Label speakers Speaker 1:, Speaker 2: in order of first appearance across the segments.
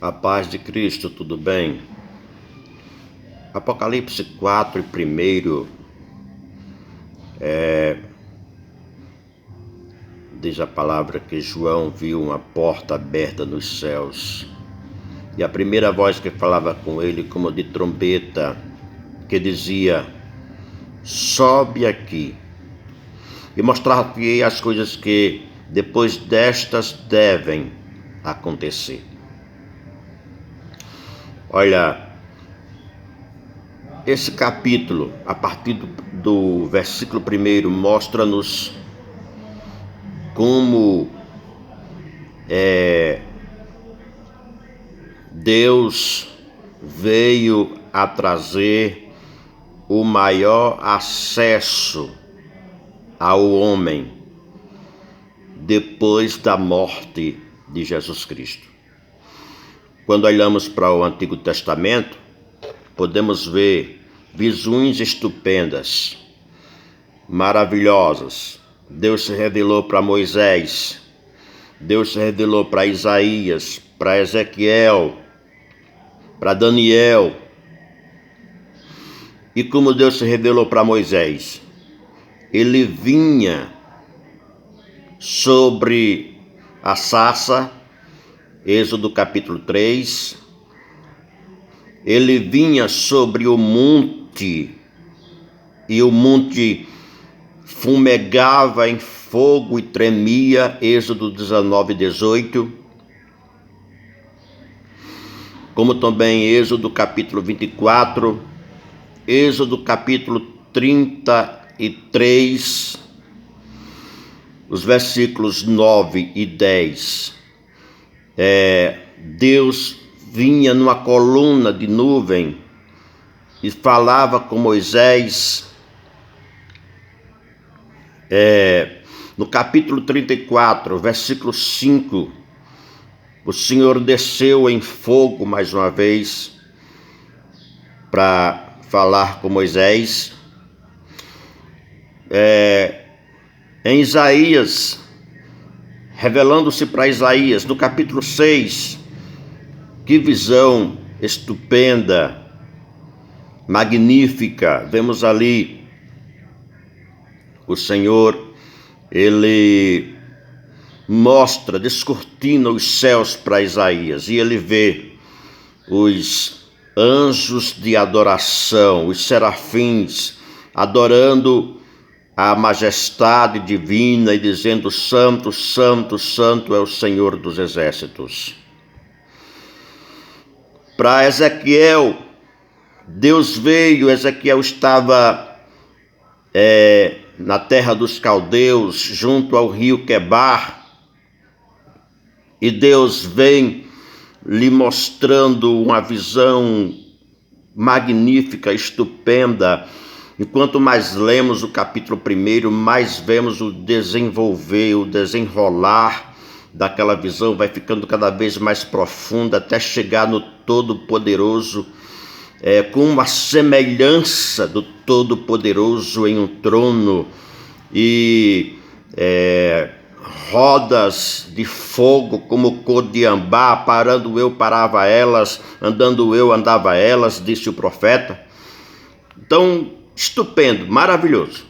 Speaker 1: A paz de Cristo, tudo bem? Apocalipse 4 e 1 diz a palavra que João viu uma porta aberta nos céus. E a primeira voz que falava com ele, como de trombeta, que dizia: sobe aqui e mostrar-te as coisas que depois destas devem acontecer. Olha, esse capítulo, a partir do versículo 1, mostra-nos como Deus veio a trazer o maior acesso ao homem depois da morte de Jesus Cristo. Quando olhamos para o Antigo Testamento, podemos ver visões estupendas, maravilhosas. Deus se revelou para Moisés, Deus se revelou para Isaías, para Ezequiel, para Daniel. E como Deus se revelou para Moisés, ele vinha sobre a sarça, Êxodo capítulo 3, ele vinha sobre o monte, e o monte fumegava em fogo e tremia, Êxodo 19, 18, como também Êxodo capítulo 24, Êxodo capítulo 33, os versículos 9 e 10. Deus vinha numa coluna de nuvem e falava com Moisés. No capítulo 34, versículo 5, o Senhor desceu em fogo mais uma vez para falar com Moisés. Em Isaías, revelando-se para Isaías, no capítulo 6, que visão estupenda, magnífica. Vemos ali o Senhor, ele mostra, descortina os céus para Isaías, e ele vê os anjos de adoração, os serafins, adorando a majestade divina e dizendo: santo, santo, santo é o Senhor dos exércitos. Para Ezequiel, Deus veio, Ezequiel estava na terra dos caldeus, junto ao rio Quebar, e Deus vem lhe mostrando uma visão magnífica, estupenda. E quanto mais lemos o capítulo 1, mais vemos o desenvolver, o desenrolar daquela visão, vai ficando cada vez mais profunda, até chegar no Todo-Poderoso, com uma semelhança do Todo-Poderoso em um trono, e rodas de fogo como cor de ambá, parando eu parava elas, andando eu andava elas, disse o profeta. Então, estupendo, maravilhoso.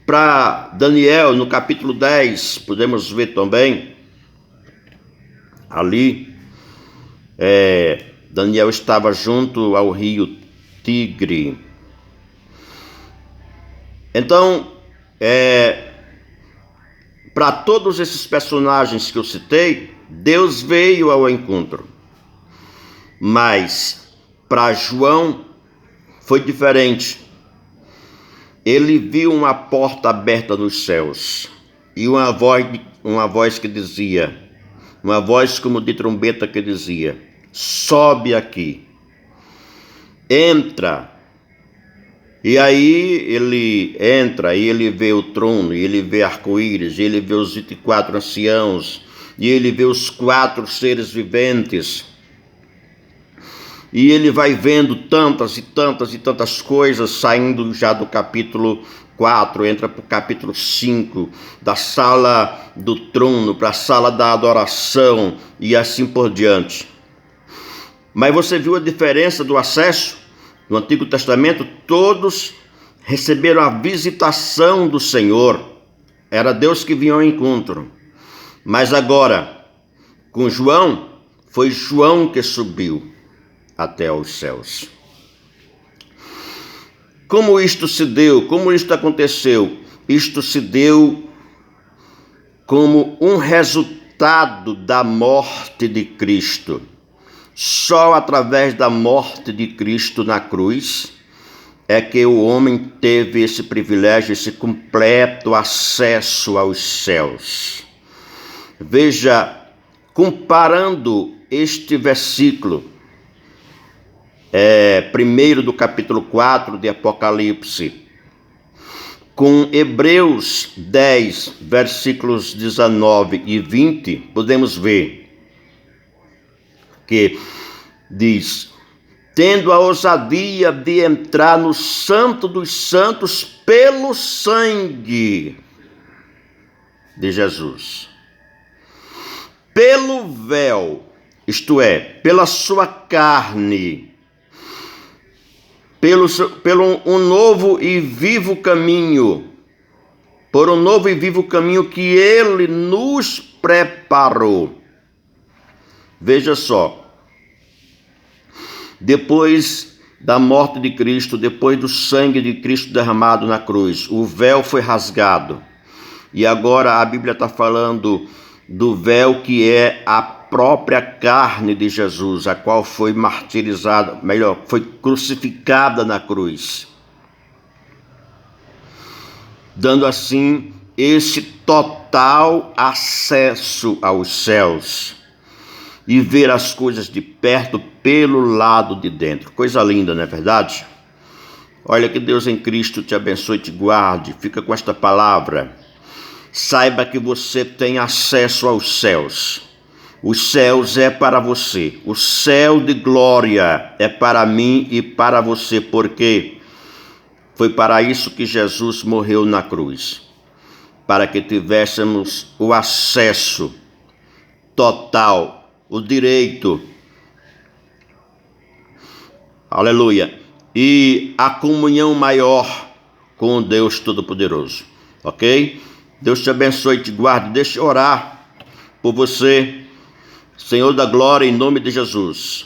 Speaker 1: Para Daniel, no capítulo 10, podemos ver também, ali, Daniel estava junto ao rio Tigre. Então, para todos esses personagens que eu citei, Deus veio ao encontro. Mas para João foi diferente. Ele viu uma porta aberta nos céus e uma voz que dizia, uma voz como de trombeta que dizia: sobe aqui, entra. E aí ele entra e ele vê o trono, e ele vê arco-íris, e ele vê os 24 anciãos, e ele vê os 4 seres viventes. E ele vai vendo tantas e tantas e tantas coisas, saindo já do capítulo 4, entra para o capítulo 5, da sala do trono para a sala da adoração e assim por diante. Mas você viu a diferença do acesso? No Antigo Testamento, todos receberam a visitação do Senhor. Era Deus que vinha ao encontro. Mas agora, com João, foi João que subiu até os céus. Como isto se deu? Como isto aconteceu? Isto se deu como um resultado da morte de Cristo. Só através da morte de Cristo na cruz é que o homem teve esse privilégio, esse completo acesso aos céus. Veja, comparando este versículo, primeiro do capítulo 4 de Apocalipse, com Hebreus 10, versículos 19 e 20, podemos ver que diz: tendo a ousadia de entrar no Santo dos Santos pelo sangue de Jesus, pelo véu, isto é, pela sua carne, pelo um novo e vivo caminho, por um novo e vivo caminho que ele nos preparou. Veja só, depois da morte de Cristo, depois do sangue de Cristo derramado na cruz, o véu foi rasgado. E agora a Bíblia está falando do véu que é a própria carne de Jesus, a qual foi martirizada, foi crucificada na cruz, dando assim esse total acesso aos céus e ver as coisas de perto pelo lado de dentro. Coisa linda, não é verdade? Olha, que Deus em Cristo te abençoe e te guarde. Fica com esta palavra. Saiba que você tem acesso aos céus. Os céus é para você. O céu de glória é para mim e para você, porque foi para isso que Jesus morreu na cruz, para que tivéssemos o acesso total, o direito, aleluia, e a comunhão maior com Deus Todo-Poderoso, ok? Deus te abençoe e te guarde. Deixa eu orar por você. Senhor da glória, em nome de Jesus,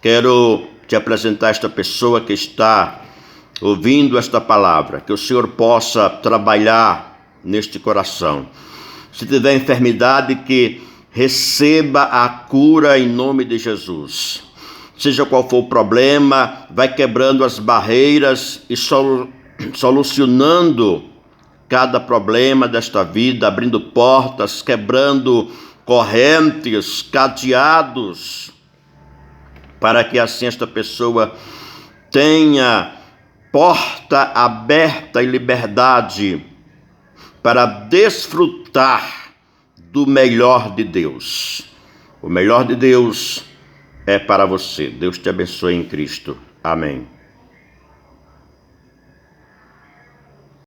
Speaker 1: quero te apresentar esta pessoa que está ouvindo esta palavra, que o Senhor possa trabalhar neste coração. Se tiver enfermidade, que receba a cura em nome de Jesus. Seja qual for o problema, vai quebrando as barreiras e solucionando cada problema desta vida, abrindo portas, quebrando correntes, cadeados, para que assim esta pessoa tenha porta aberta e liberdade para desfrutar do melhor de Deus. O melhor de Deus é para você. Deus te abençoe em Cristo. Amém.